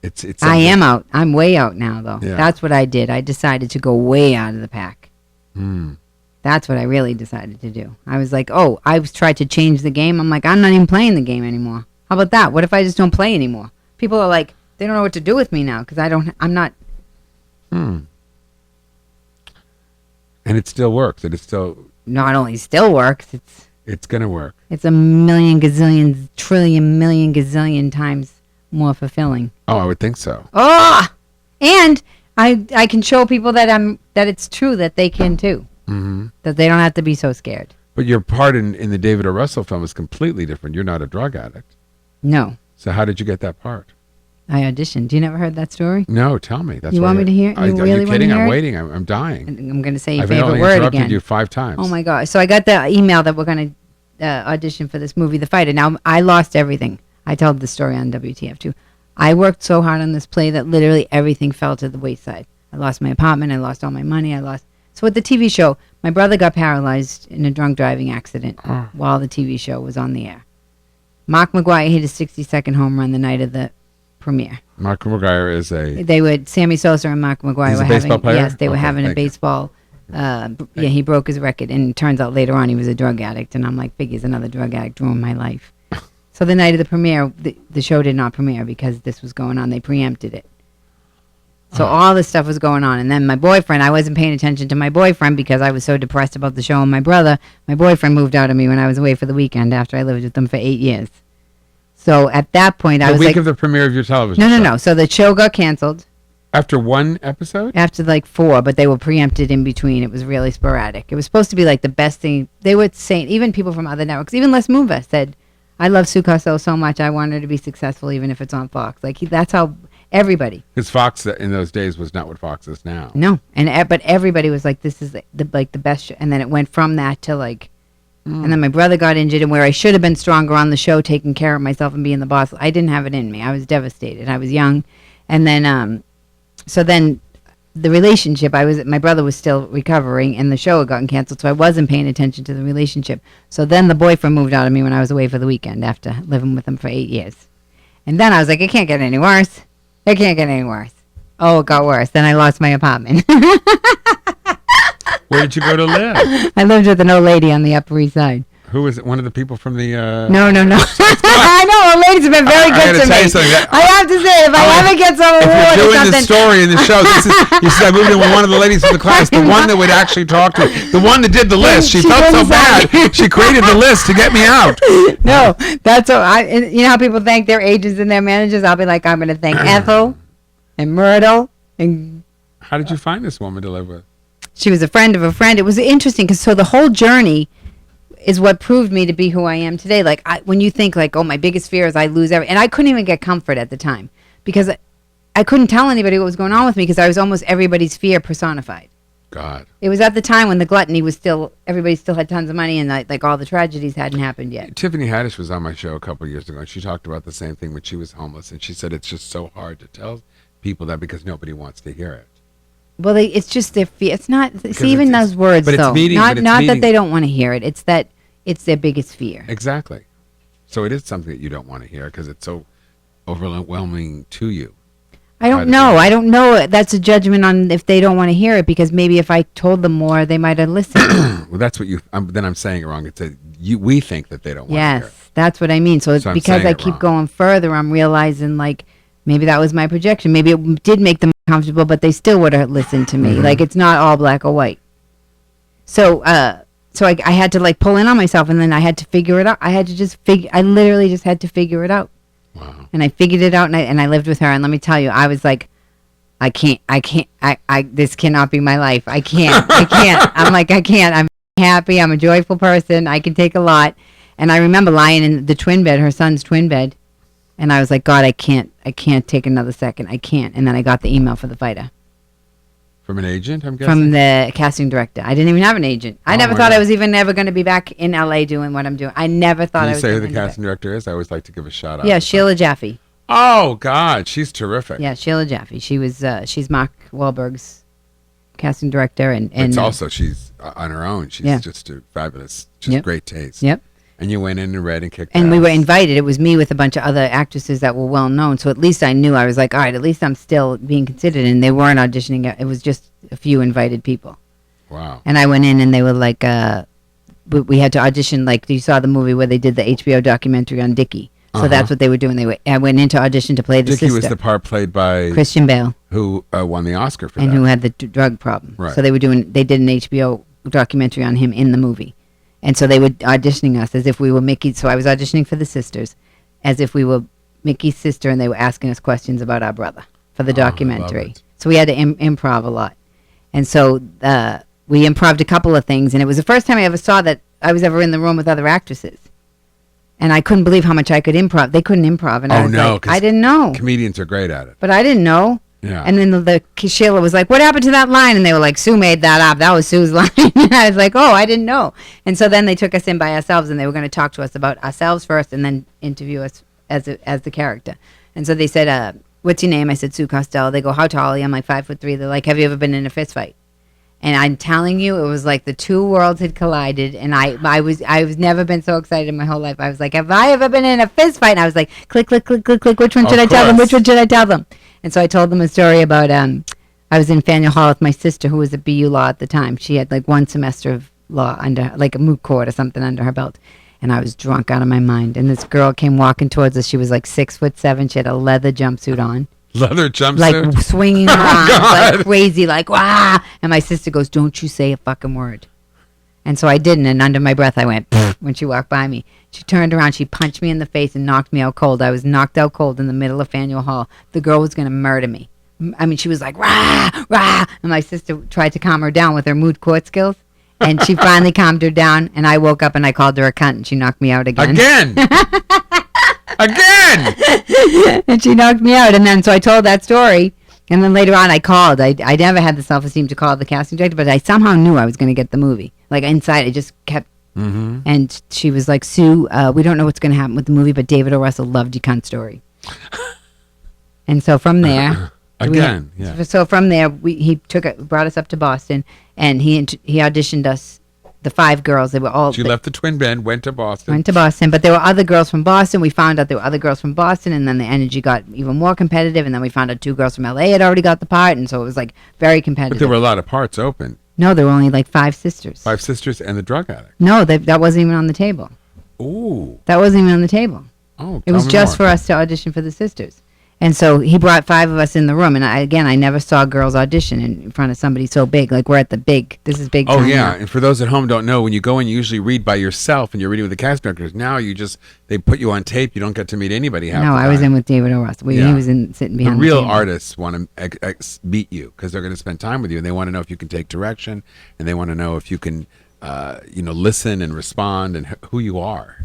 S2: It's.
S3: I am out. I'm way out now, though.
S2: Yeah.
S3: That's what I did. I decided to go way out of the pack.
S2: Mm.
S3: That's what I really decided to do. I was like, oh, I've tried to change the game. I'm like, I'm not even playing the game anymore. How about that? What if I just don't play anymore? People are like, they don't know what to do with me now because I'm not.
S2: And it still works. It is still.
S3: Not only still works,
S2: It's gonna work.
S3: it's a million, gazillion, trillion, million, gazillion times more fulfilling.
S2: Oh, I would think so.
S3: Oh, and I can show people that it's true that they can too.
S2: Mm-hmm.
S3: That they don't have to be so scared.
S2: But your part in the David O. Russell film is completely different. You're not a drug addict.
S3: No,
S2: So how did you get that part?
S3: I auditioned. You never heard that story?
S2: No, tell me. That's
S3: You
S2: what
S3: want me to hear?
S2: Are
S3: You really
S2: you
S3: want to
S2: kidding?
S3: hear
S2: I'm
S3: it?
S2: waiting. I'm dying.
S3: I'm going to say your
S2: I've
S3: favorite
S2: only
S3: word
S2: interrupted
S3: again.
S2: you 5 times.
S3: Oh my God. So I got the email that we're going to audition for this movie, The Fighter. Now, I lost everything. I told the story on WTF too. I worked so hard on this play that literally everything fell to the wayside. I lost my apartment. I lost all my money. So with the TV show, my brother got paralyzed in a drunk driving accident while the TV show was on the air. Mark McGuire hit his 62nd home run the night of the premiere.
S2: Mark McGuire is a...
S3: Sammy Sosa and Mark McGuire
S2: He's
S3: were
S2: a baseball
S3: having...
S2: player?
S3: Yes, they were
S2: Okay,
S3: having a
S2: thank you.
S3: baseball... he broke his record, and it turns out later on he was a drug addict, and I'm like, figures another drug addict ruined my life. So the night of the premiere, the show did not premiere because this was going on. They preempted it. So all this stuff was going on. And then my boyfriend, I wasn't paying attention to my boyfriend because I was so depressed about the show. And my boyfriend moved out of me when I was away for the weekend after I lived with them for 8 years. So at that point, I was
S2: The week
S3: like...
S2: of the premiere of your television
S3: No,
S2: show.
S3: no. So the show got canceled.
S2: After 1 episode?
S3: After like 4, but they were preempted in between. It was really sporadic. It was supposed to be like the best thing. They were saying, even people from other networks, even Les Moonves said, I love Sue Costello so much, I want her to be successful even if it's on Fox. Like, that's how everybody.
S2: Because Fox in those days was not what Fox is now.
S3: No, but everybody was like, this is the best show. And then it went from that to like, and then my brother got injured, and where I should have been stronger on the show, taking care of myself and being the boss, I didn't have it in me. I was devastated. I was young. And then, so then the relationship, my brother was still recovering, and the show had gotten canceled, so I wasn't paying attention to the relationship. So then the boyfriend moved out of me when I was away for the weekend after living with him for 8 years. And then I was like, it can't get any worse. It can't get any worse. Oh, it got worse. Then I lost my apartment.
S2: Where did you go to live?
S3: I lived with an old lady on the Upper East Side.
S2: Who was it? One of the people from the...
S3: No. I know, old ladies have been very
S2: I
S3: good
S2: gotta
S3: to
S2: tell
S3: me.
S2: you something.
S3: I have to say, if I ever get some
S2: If
S3: award
S2: you're
S3: or
S2: doing
S3: something...
S2: this story in the show, you said I moved in with one of the ladies from the class, the one that would actually talk to me, the one that did the list. She felt so
S3: wouldn't say.
S2: bad, she created the list to get me out.
S3: No, that's what you know how people thank their agents and their managers? I'll be like, I'm going to thank Ethel and Myrtle. And
S2: How did you find this woman to live with?
S3: she was a friend of a friend. It was interesting because so the whole journey is what proved me to be who I am today. Like when you think like, oh, my biggest fear is I lose everything. And I couldn't even get comfort at the time because I couldn't tell anybody what was going on with me because I was almost everybody's fear personified.
S2: God.
S3: It was at the time when the gluttony was still, everybody still had tons of money and like all the tragedies hadn't happened yet.
S2: Tiffany Haddish was on my show a couple of years ago, and she talked about the same thing when she was homeless, and she said it's just so hard to tell people that because nobody wants to hear it.
S3: Well, it's just their fear. It's not, see, even
S2: it's-
S3: those words,
S2: but it's
S3: though.
S2: meeting-
S3: not
S2: but it's
S3: not
S2: meeting-
S3: that they don't want to hear it. It's that it's their biggest fear.
S2: Exactly. So it is something that you don't want to hear because it's so overwhelming to you.
S3: I don't know. I don't know. That's a judgment on if they don't want to hear it because maybe if I told them more, they might have listened.
S2: Well, that's what then I'm saying it wrong. It's we think that they don't want to hear it.
S3: Yes, that's what I mean. So it's
S2: So I'm
S3: because
S2: saying
S3: I
S2: it
S3: keep
S2: wrong.
S3: going further, I'm realizing like maybe that was my projection. Maybe it did make them comfortable, but they still would have listened to me.
S2: Mm-hmm.
S3: Like it's not all black or white. So I had to like pull in on myself, and then I had to figure it out. I literally just had to figure it out.
S2: Wow.
S3: And I figured it out, and I lived with her. And let me tell you, I was like, I can't. This cannot be my life. I can't. I'm like, I can't. I'm happy. I'm a joyful person. I can take a lot. And I remember lying in the twin bed, her son's twin bed, and I was like, God, I can't take another second. I can't. And then I got the email for The Fighter
S2: From an agent, I'm guessing?
S3: from the casting director. I didn't even have an agent. I never
S2: my
S3: thought I
S2: God.
S3: was even ever going to be back in LA doing what I'm doing. I never thought
S2: Can
S3: I
S2: you
S3: was
S2: say who
S3: gonna
S2: the
S3: do it.
S2: casting director is? I always like to give a shout out.
S3: Yeah, Sheila Jaffe.
S2: Oh God, she's terrific.
S3: Yeah, Sheila Jaffe. She was. She's Mark Wahlberg's casting director, and
S2: It's also she's on her own. She's just a fabulous, just great taste.
S3: Yep.
S2: And you went in and read and kicked
S3: And
S2: ass.
S3: we were invited. It was me with a bunch of other actresses that were well known. So at least I knew. I was like, all right, at least I'm still being considered. And they weren't auditioning. It was just a few invited people.
S2: Wow.
S3: And I went in and they were like, we had to audition. Like you saw the movie where they did the HBO documentary on Dickie. So that's what they were doing. I went into audition to play the
S2: Dickie
S3: sister.
S2: was the part played by
S3: Christian Bale,
S2: who won the Oscar for
S3: and
S2: that.
S3: who had the drug problem.
S2: Right.
S3: So they did an HBO documentary on him in the movie. And so they were auditioning us as if we were Mickey. So I was auditioning for the sisters as if we were Mickey's sister, and they were asking us questions about our brother for the documentary. So we had to improv a lot. And so we improved a couple of things, and it was the first time I ever saw that I was ever in the room with other actresses. And I couldn't believe how much I could improv. They couldn't improv. And I was like, I didn't know.
S2: Comedians are great at it.
S3: But I didn't know.
S2: Yeah.
S3: And then the Sheila was like, what happened to that line? And they were like, Sue made that up. That was Sue's line. And I was like, oh, I didn't know. And so then they took us in by ourselves, and they were going to talk to us about ourselves first and then interview us as the character. And so they said, what's your name? I said, Sue Costello. They go, how tall are you? I'm like 5'3". They're like, have you ever been in a fist fight? And I'm telling you, it was like the two worlds had collided, and I was never been so excited in my whole life. I was like, have I ever been in a fist fight? And I was like, click, click, click, click, click. Which one should I tell them? Which one should I tell them? And so I told them a story about I was in Faneuil Hall with my sister, who was at BU Law at the time. She had like one semester of law under, like a moot court or something under her belt. And I was drunk out of my mind. And this girl came walking towards us. She was like 6'7". She had a leather jumpsuit on.
S2: Leather jumpsuit?
S3: Like swinging around like crazy, like, wah! And my sister goes, don't you say a fucking word. And so I didn't, and under my breath I went, when she walked by me. She turned around, she punched me in the face and knocked me out cold. I was knocked out cold in the middle of Faneuil Hall. The girl was going to murder me. I mean, she was like, rah, rah! And my sister tried to calm her down with her moot court skills. And she finally calmed her down, and I woke up and I called her a cunt, and she knocked me out again.
S2: Again!
S3: And she knocked me out. And then so I told that story. And then later on I called. I never had the self-esteem to call the casting director, but I somehow knew I was going to get the movie. Like inside, I just kept.
S2: Mm-hmm.
S3: And she was like, Sue, we don't know what's going to happen with the movie, but David O. Russell loved your cunt story. And so from there.
S2: Again,
S3: So from there, he brought us up to Boston, and he auditioned us. The 5 girls, they were all.
S2: She left the twin band, went to Boston.
S3: But there were other girls from Boston. We found out there were other girls from Boston, and then the energy got even more competitive. And then we found out 2 girls from LA had already got the part, and so it was like very competitive.
S2: But there were a lot of parts open.
S3: No, there were only like 5 sisters.
S2: 5 sisters and the drug addict.
S3: No, that wasn't even on the table.
S2: Ooh.
S3: That wasn't even on the table.
S2: Oh,
S3: it was just for us to audition for the sisters. And so he brought 5 of us in the room, and I never saw girls audition in front of somebody so big. Like we're at this is big time.
S2: Oh yeah,
S3: now.
S2: and for those at home don't know, when you go in, you usually read by yourself, and you're reading with the cast directors. Now they put you on tape. You don't get to meet anybody.
S3: No, I was in with David O. Russell. He was sitting behind.
S2: The real
S3: table.
S2: artists want to beat you because they're going to spend time with you, and they want to know if you can take direction, and they want to know if you can, listen and respond, and who you are.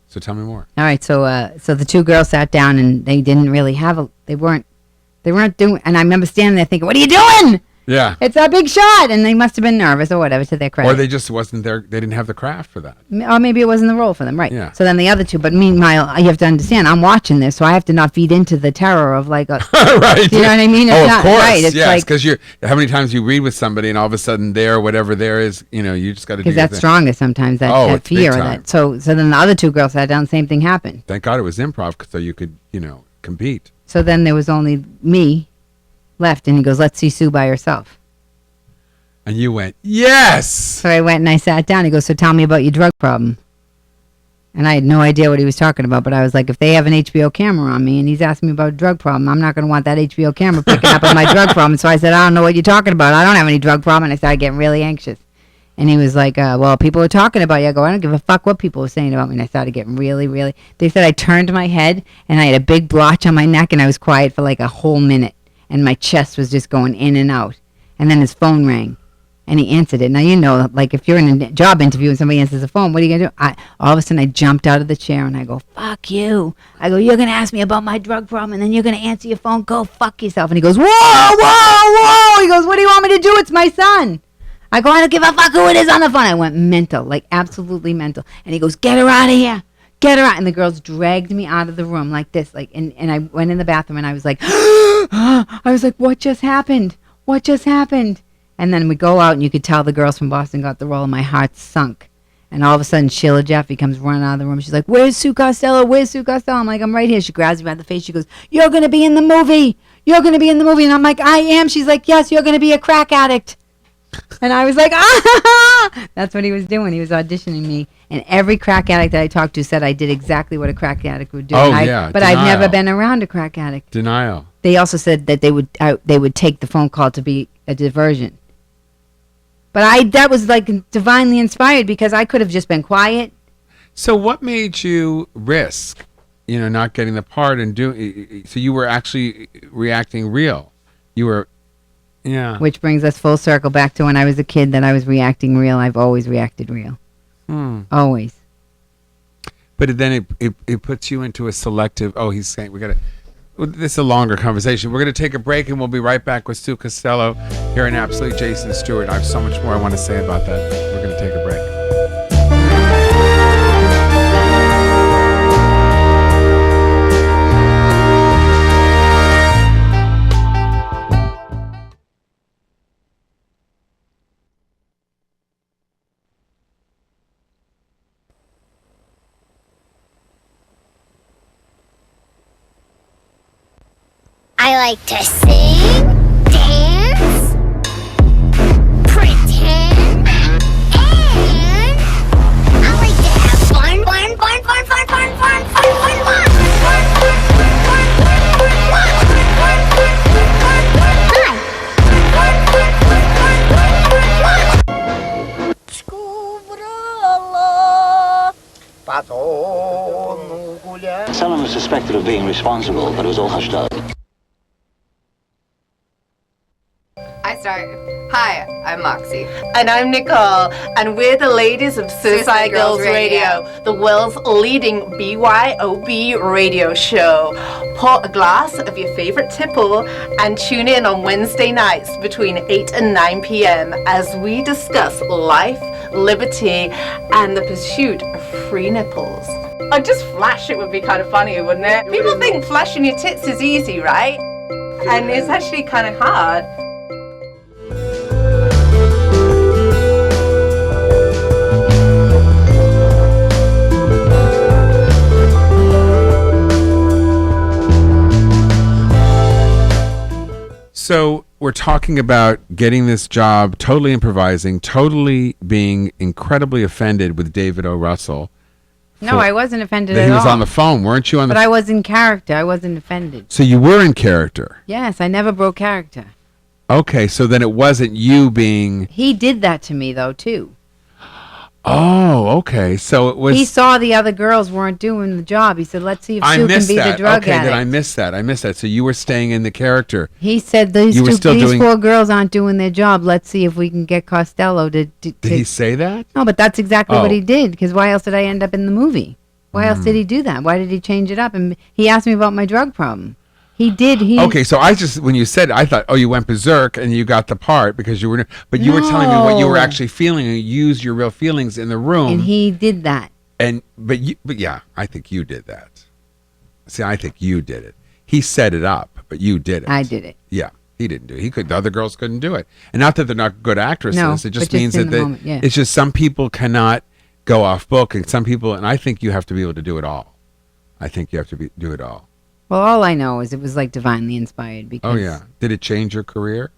S2: So tell me more.
S3: All right, so the 2 girls sat down, and they didn't really they weren't doing, and I remember standing there thinking, what are you doing?
S2: Yeah.
S3: It's a big shot, and they must have been nervous or whatever, to their credit.
S2: Or they just wasn't there, they didn't have the craft for that.
S3: Or maybe it wasn't the role for them, right?
S2: Yeah.
S3: So then the other 2, but meanwhile, you have to understand, I'm watching this, so I have to not feed into the terror of like a,
S2: right.
S3: You know what I mean? It's
S2: of course,
S3: right. It's
S2: yes, because how many times you read with somebody and all of a sudden whatever there is, you just got to do
S3: because that's stronger sometimes, that fear of that. So then the other 2 girls sat down, same thing happened.
S2: Thank God it was improv, so you could, compete.
S3: So then there was only me left, and he goes, let's see Sue by herself.
S2: And you went, yes!
S3: So I went and I sat down. He goes, so tell me about your drug problem. And I had no idea what he was talking about, but I was like, if they have an HBO camera on me and he's asking me about a drug problem, I'm not going to want that HBO camera picking up on my drug problem. So I said, I don't know what you're talking about. I don't have any drug problem. And I started getting really anxious. And he was like, well, people are talking about you. I go, I don't give a fuck what people were saying about me. And I started getting really, really, they said I turned my head and I had a big blotch on my neck and I was quiet for like a whole minute. And my chest was just going in and out. And then his phone rang. And he answered it. Now, like if you're in a job interview and somebody answers the phone, what are you going to do? All of a sudden, I jumped out of the chair and I go, fuck you. I go, you're going to ask me about my drug problem and then you're going to answer your phone. Go fuck yourself. And he goes, whoa, whoa, whoa. He goes, what do you want me to do? It's my son. I go, I don't give a fuck who it is on the phone. I went mental, like absolutely mental. And he goes, get her out of here. get her out. And the girls dragged me out of the room like this. And I went in the bathroom and I was like, I was like, what just happened? What just happened? And then we go out and you could tell the girls from Boston got the role and my heart sunk. And all of a sudden, Sheila Jaffe comes running out of the room. She's like, where's Sue Costello? Where's Sue Costello? I'm like, I'm right here. She grabs me by the face. She goes, you're going to be in the movie. You're going to be in the movie. And I'm like, I am. She's like, yes, you're going to be a crack addict. And I was like, ah! That's what he was doing. He was auditioning me. And every crack addict that I talked to said I did exactly what a crack addict would do.
S2: Oh,
S3: But
S2: denial.
S3: I've never been around a crack addict.
S2: Denial.
S3: They also said that they would take the phone call to be a diversion. But that was like divinely inspired because I could have just been quiet.
S2: So what made you risk, not getting the part and doing? So you were actually reacting real. You were, yeah.
S3: Which brings us full circle back to when I was a kid that I was reacting real. I've always reacted real. Always.
S2: But then it puts you into a selective. Oh, he's saying we got to. This is a longer conversation. We're going to take a break and we'll be right back with Stu Costello here in Absolute Jason Stewart. I have so much more I want to say about that. We're going to take a break.
S10: I like to sing, dance, pretend, and I like to have fun.
S11: Someone was suspected of being responsible, but it was all hushed up.
S12: I start. Hi, I'm Moxie.
S13: And I'm Nicole, and we're the ladies of Suicide Girls Radio, the world's leading BYOB radio show. Pour a glass of your favorite tipple and tune in on Wednesday nights between 8 and 9 p.m. as we discuss life, liberty, and the pursuit of free nipples. I'd just flash it would be kind of funny, wouldn't it? People think flashing your tits is easy, right? And it's actually kind of hard.
S2: So we're talking about getting this job, totally improvising, totally being incredibly offended with David O. Russell.
S3: No, I wasn't offended at all.
S2: He was on the phone, weren't you?
S3: But I was in character. I wasn't offended.
S2: So you were in character?
S3: Yes, I never broke character.
S2: Okay, so then it wasn't you being...
S3: He did that to me, though, too.
S2: Oh, okay. So it was...
S3: He saw the other girls weren't doing the job. He said, let's see if Sue can be the drug addict.
S2: Then I missed that. So you were staying in the character.
S3: He said, these four girls aren't doing their job. Let's see if we can get Costello to... Did
S2: he say that?
S3: No, but that's exactly what he did, because why else did I end up in the movie? Why else did he do that? Why did he change it up? And he asked me about my drug problem. He did. Okay,
S2: so when you said it, I thought, you went berserk and you got the part because you were, but you were telling me what you were actually feeling and you used your real feelings in the room.
S3: And he did that.
S2: But yeah, I think you did that. See, I think you did it. He set it up, but you did it.
S3: I did it.
S2: Yeah, he didn't do it. The other girls couldn't do it. And not that they're not good actresses.
S3: No,
S2: it just means that it's just some people cannot go off book and some people, and I think you have to be able to do it all. I think you have to do it all.
S3: Well, all I know is it was like divinely inspired. Because
S2: Did it change your career?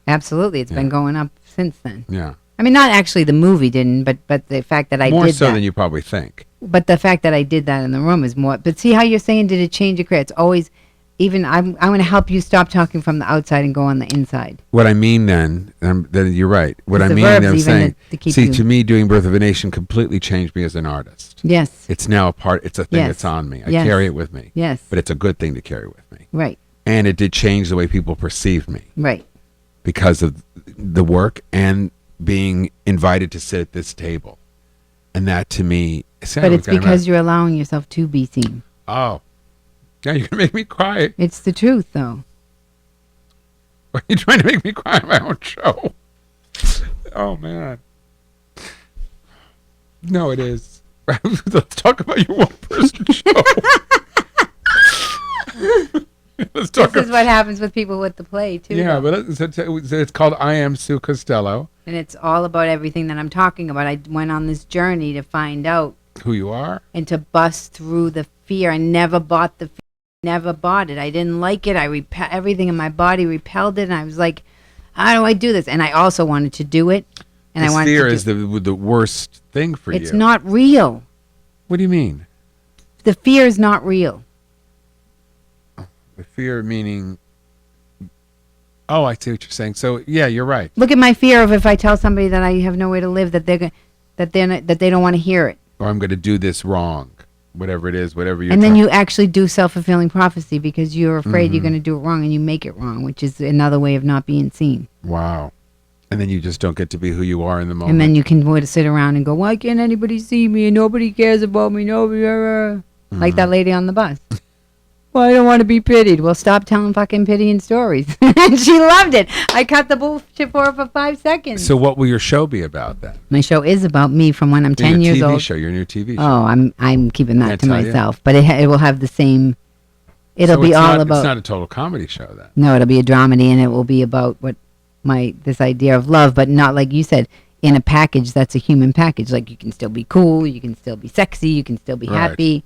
S3: Absolutely. It's been going up since then.
S2: Yeah.
S3: I mean, not actually the movie didn't, but the fact that I did that.
S2: More so than you probably think.
S3: But the fact that I did that in the room is more. But see how you're saying, did it change your career? It's always, even, I'm going to help you stop talking from the outside and go on the inside.
S2: What I mean then you're right. What I mean, I'm saying, to me, doing Birth of a Nation completely changed me as an artist.
S3: Yes.
S2: It's now it's a thing that's on me. I carry it with me.
S3: Yes.
S2: But it's a good thing to carry with me.
S3: Right.
S2: And it did change the way people perceived me.
S3: Right.
S2: Because of the work and being invited to sit at this table. And that to me...
S3: But it's because you're allowing yourself to be seen.
S2: Oh. Yeah, you're going to make me cry.
S3: It's the truth, though.
S2: Are you trying to make me cry on my own show? Oh, man. No, it is. Let's talk about your one-person show. Let's talk.
S3: This is what happens with people with the play too.
S2: Yeah, but it's called I Am Sue Costello.
S3: And it's all about everything that I'm talking about. I went on this journey to find out
S2: who you are
S3: and to bust through the fear. I never bought the fear. Never bought it. I didn't like it. Everything in my body repelled it, and I was like, "How do I do this?" And I also wanted to do it. And
S2: this
S3: I wanted
S2: fear
S3: to
S2: is the worst thing for you.
S3: It's not real.
S2: What do you mean?
S3: The fear is not real.
S2: The fear meaning. Oh, I see what you're saying. So yeah, you're right.
S3: Look at my fear of if I tell somebody that I have nowhere to live, that they don't want to hear it,
S2: or I'm going to do this wrong, whatever it is, whatever you're.
S3: And then you actually do self-fulfilling prophecy because you're afraid you're going to do it wrong, and you make it wrong, which is another way of not being seen.
S2: Wow. And then you just don't get to be who you are in the moment.
S3: And then you can sit around and go, why can't anybody see me and nobody cares about me? Nobody, like that lady on the bus. Well, I don't want to be pitied. Well, stop telling fucking pitying stories. And she loved it. I cut the bullshit for her for 5 seconds.
S2: So what will your show be about then?
S3: My show is about me from when I'm 10 years old.
S2: Your new TV show.
S3: Oh, I'm keeping that to myself. But it will have the same. It'll be all about.
S2: It's not a total comedy show then.
S3: No, it'll be a dramedy, and it will be about this idea of love, but not like you said in a package. That's a human package. Like you can still be cool, you can still be sexy, you can still be happy.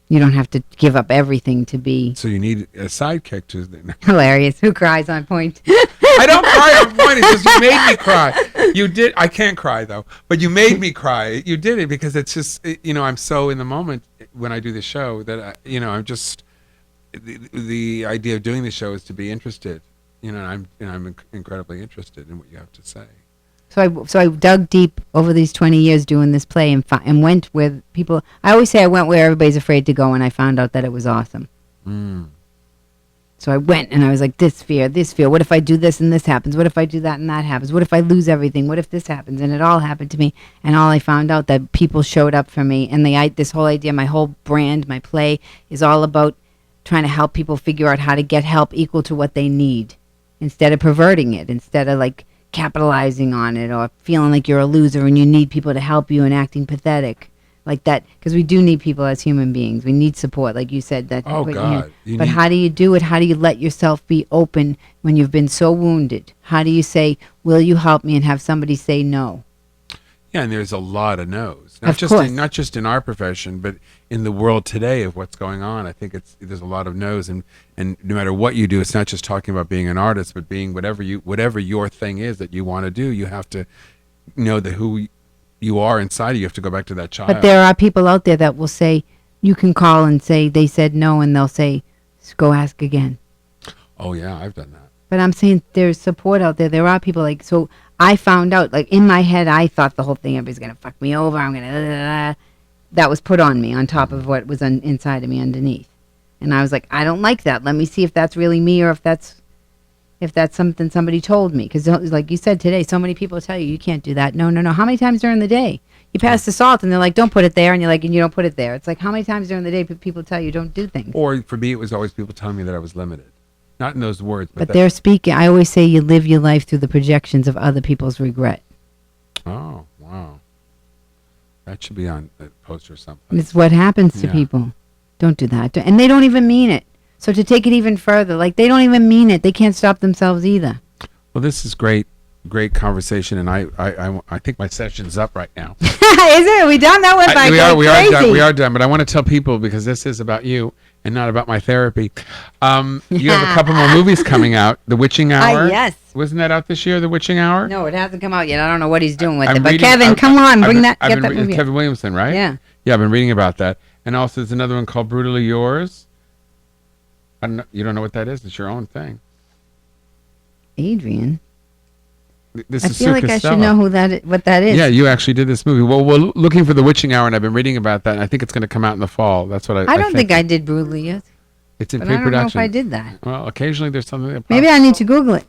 S3: You don't have to give up everything to be.
S2: So you need a sidekick to
S3: hilarious. Who cries on point?
S2: I don't cry on point. It's just you made me cry. You did. I can't cry though, but you made me cry. You did it because it's just I'm so in the moment when I do the show that I'm just the idea of doing the show is to be interested. I'm incredibly interested in what you have to say.
S3: So I dug deep over these 20 years doing this play and went with people. I always say I went where everybody's afraid to go, and I found out that it was awesome. So I went and I was like, this fear. What if I do this and this happens? What if I do that and that happens? What if I lose everything? What if this happens? And it all happened to me. And all I found out that people showed up for me. And this whole idea, my whole brand, my play is all about trying to help people figure out how to get help equal to what they need instead of perverting it, instead of like capitalizing on it or feeling like you're a loser and you need people to help you and acting pathetic like that, because we do need people as human beings. We need support, like you said. That
S2: oh God!
S3: But how do you do it? How do you let yourself be open when you've been so wounded? How do you say, will you help me, and have somebody say no?
S2: Yeah, and there's a lot of no's.
S3: Not
S2: just in our profession, but in the world today of what's going on. I think there's a lot of no's, and no matter what you do, it's not just talking about being an artist, but being whatever your thing is that you want to do. You have to know that who you are inside. You have to go back to that child.
S3: But there are people out there that will say, you can call and say they said no, and they'll say, go ask again.
S2: Oh yeah, I've done that.
S3: But I'm saying there's support out there. There are people like, so I found out, like in my head, I thought the whole thing, everybody's going to fuck me over. I'm going to, that was put on me on top of what was inside of me underneath. And I was like, I don't like that. Let me see if that's really me or if that's something somebody told me. Because like you said today, so many people tell you can't do that. No. How many times during the day? You pass the salt and they're like, don't put it there. And you're like, and you don't put it there. It's like, how many times during the day people tell you don't do things?
S2: Or for me, it was always people telling me that I was limited. Not in those words.
S3: But they're speaking. I always say you live your life through the projections of other people's regret.
S2: Oh, wow. That should be on a poster or something.
S3: It's what happens to people. Don't do that. And they don't even mean it. So to take it even further, like they don't even mean it. They can't stop themselves either.
S2: Well, this is great conversation, and I think my session's up right now.
S3: Is it? Are we done? That went by crazy.
S2: We are done. But I want to tell people, because this is about you and not about my therapy. You have a couple more movies coming out. The Witching Hour.
S3: Yes.
S2: Wasn't that out this year? The Witching Hour.
S3: No, it hasn't come out yet. I don't know what he's doing with it. But Kevin, come on, get that movie.
S2: Kevin Williamson, right?
S3: Yeah.
S2: Yeah, I've been reading about that, and also there's another one called Brutally Yours. I don't know, you don't know what that is? It's your own thing.
S3: Adrian.
S2: This
S3: I
S2: is
S3: feel
S2: Sue
S3: like
S2: Costello.
S3: I should know what that is.
S2: Yeah, you actually did this movie. Well, we're looking for The Witching Hour, and I've been reading about that, and I think it's going to come out in the fall. That's what I
S3: don't think I did Brutally yet.
S2: It's in
S3: but
S2: pre-production.
S3: I don't know if I did that.
S2: Well, occasionally there's something that
S3: maybe I need to Google it.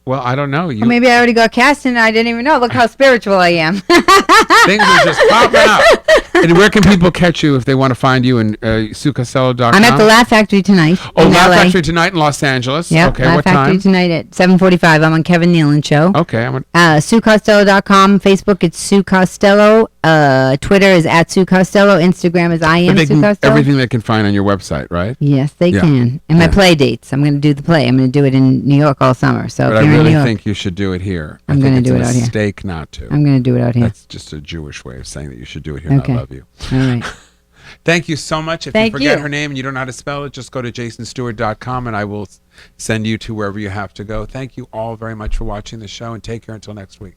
S2: Well, I don't know.
S3: Or maybe I already got cast in and I didn't even know. Look how spiritual I am.
S2: Things are just popping up. And where can people catch you if they want to find you? In SueCostello.com?
S3: I'm at the Laugh Factory tonight.
S2: Oh,
S3: in
S2: Laugh
S3: LA.
S2: Factory tonight in Los Angeles.
S3: Yeah,
S2: Okay,
S3: Laugh
S2: what
S3: Factory
S2: time?
S3: tonight at 7:45. I'm on Kevin Nealon show.
S2: Okay,
S3: SueCostello.com. Facebook, it's Sue Costello. Twitter is at Sue Costello. Instagram is I am Sue Costello.
S2: Everything they can find on your website, right?
S3: Yes, they can. And my play dates. I'm going to do the play. I'm going to do it in New York all summer. So
S2: But
S3: if
S2: I
S3: you're in
S2: really
S3: New York,
S2: think you should do it here.
S3: I'm going to do it out here.
S2: It's a mistake not to.
S3: I'm going to do it out here.
S2: That's just a Jewish way of saying that you should do it here.
S3: Okay.
S2: And I love you.
S3: All right.
S2: Thank you so much. If
S3: Thank
S2: you forget
S3: you.
S2: her name and you don't know how to spell it, just go to jasonstewart.com and I will send you to wherever you have to go. Thank you all very much for watching the show, and take care until next week.